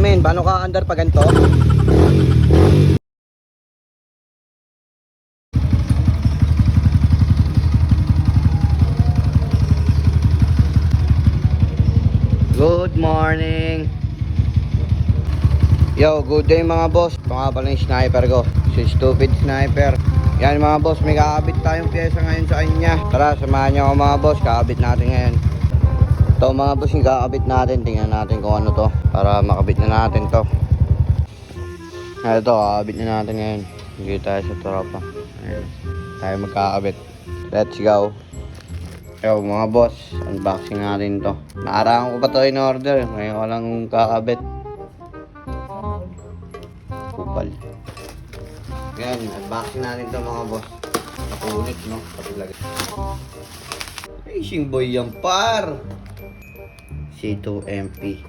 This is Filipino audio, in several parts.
men, paano ka under pa ganito? Good morning. Yo, good day mga boss. Ito nga pala yung sniper ko, si Stupid Sniper. Yan mga boss, may kakabit tayong pyesa ngayon sa kanya. Tara, samahan nyo ako mga boss, kakabit natin ngayon. Ito mga boss, yung kakabit natin. Tingnan natin kung ano to, para makabit na natin to. Ito, kakabit na natin ngayon. Hindi tayo sa tropa. Ayan, tayo magkakabit. Let's go. Yo mga boss, unboxing natin to. Naarahan ko pa to in order, ngayon ko lang kakabit. Kupal. Yan, unboxing natin to mga boss. Nakunit no, patilagay. Racing boy yan par. C2MP.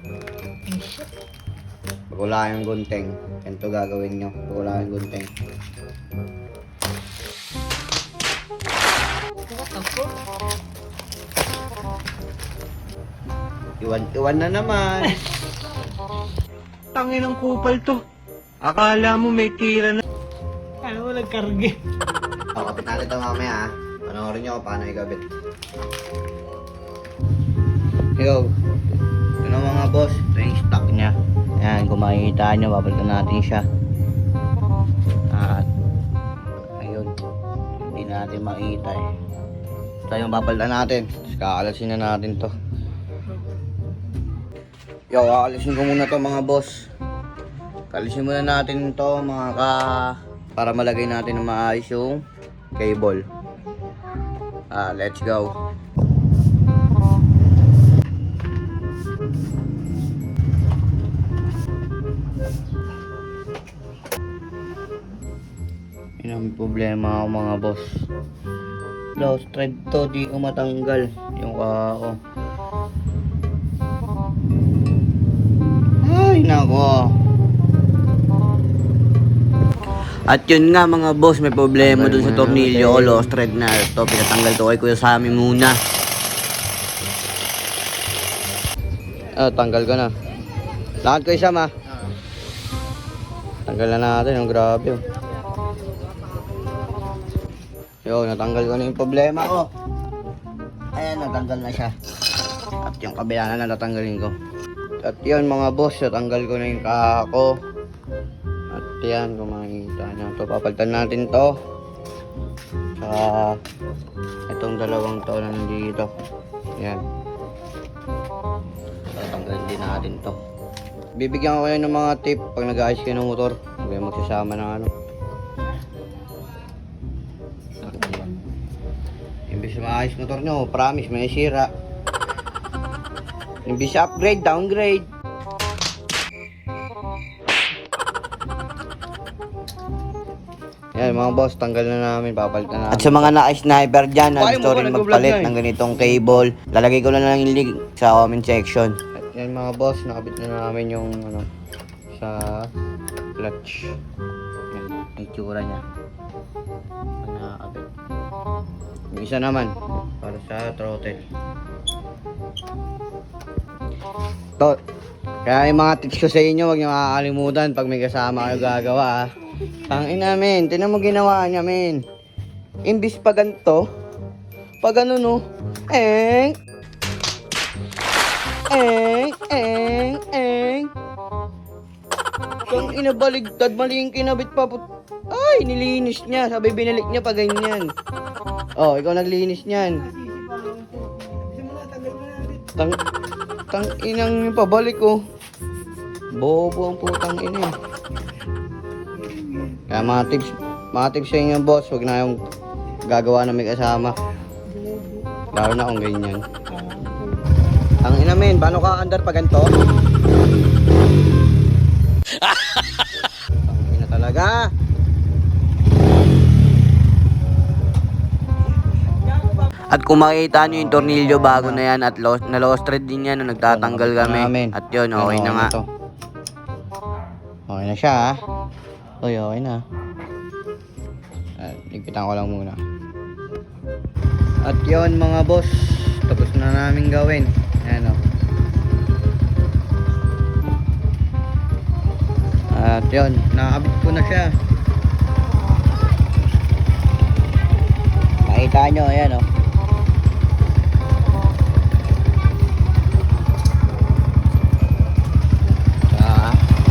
Pag wala yung gunting, ganito gagawin nyo. Pag wala yung gunting. Iwan na naman. Tangin ng kupal to. Akala mo may tira na. Ano mo nagkarge? Kapit natin ito mamaya ha. Panoorin nyo kung paano ikabit. Yo. Ito na mga boss. Ito yung stock nya. Ayan, kung makikita nyo, babalikan natin siya. At ayun. Hindi natin makita eh. Ito yung babalikan natin. Tapos kakalasin na natin to. Yo, kakalisin ko muna to mga boss. Kalisin muna natin to mga para malagay natin na maayos yung cable. Let's go. Yun ang problema ako mga boss. Lost thread to, di ko matanggal yung kako. Ay nako. At yun nga mga boss, may problema dun sa tornilyo o lost thread na ito. Pinatanggal to kay Kuya Sammy muna. Tanggal ko na. Lakad ko isa ma. Tanggal na natin, yung grabe oh. Yo, natanggal ko na yung problema ko. Ayan, natanggal na siya. At yung kabila na natanggalin ko. At yun mga boss, natanggal ko na yung kako. At yan, kung makikita nyo ito, papalitan natin to sa itong dalawang to na nandito. Yan, tatanggalin din natin to. Bibigyan ko kayo ng mga tip pag nag-ayos kayo ng motor. Huwag kayo magsasama ng ano. Imbis na maayos motor nyo, promise may sira. Imbis upgrade, downgrade. Yan mga boss, tanggal na namin, papalitan na namin. At sa mga naka-sniper dyan, na gusto rin magpalit ng ganitong cable, lalagay ko lang yung link sa comment section. At yan mga boss, nakabit na namin yung ano, sa clutch. Yan, ang itsura niya. Nakakabit. Yung isa naman, para sa throttle. To, kaya yung mga tips ko sa inyo, huwag nyo makakalimutan pag may kasama kayo gagawa ha. Tangina men, tinan mo ginawa niya men. Imbis pa ganito, pag ano no, eng. Kung inabaligtad, mali yung kinabit pa. Ay, nilinis niya, sabi binalik niya pa ganyan. Oh, ikaw naglinis niyan. Tang inang yung pabalik ko. Bobo ang putang ina. Kaya mga tips sa inyo boss, huwag na yung gagawa na may kasama. Lalo na kung ganyan. Ang ina men, paano ka under pa ganito? Ang ina talaga. At kung makikita nyo yung tornilyo bago na yan at na lost thread din yan nung nagtatanggal kami. At yun, okay na nga. Okay na siya ha. Uy, okay na. Ligpitan ko lang muna. At yun mga boss, tapos na namin gawin. Ayan o. At yun, nakabit ko na siya. Makita nyo, ayan o.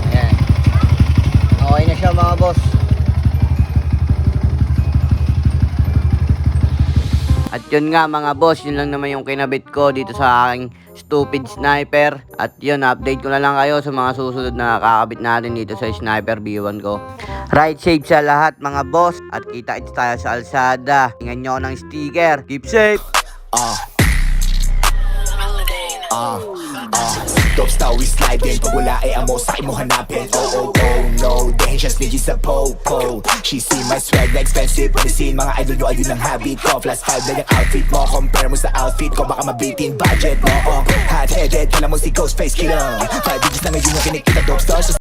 Ayan. Okay na siya mga boss. At yun nga mga boss, yun lang naman yung kinabit ko dito sa aking stupid sniper. At yun, update ko na lang kayo sa mga susunod na kakabit natin dito sa sniper B1 ko. Ride safe sa lahat mga boss. At kita-kits tayo sa Alsada. Tingnan nyo ako ng sticker. Keep safe! Dope star we sliding. Pag wala ay amo sa mo hanapin. Oh no, they ain't just niggas sa po-po. She see my swag na expensive. Panisin mga idol nyo ayun ang habit ko. Plus 5 na yung outfit mo. Compare mo sa outfit ko, baka mabitin budget mo. Hot-headed, kala mo si Ghostface Killer. 5 digits na ngayon yung kinikita. Dope stars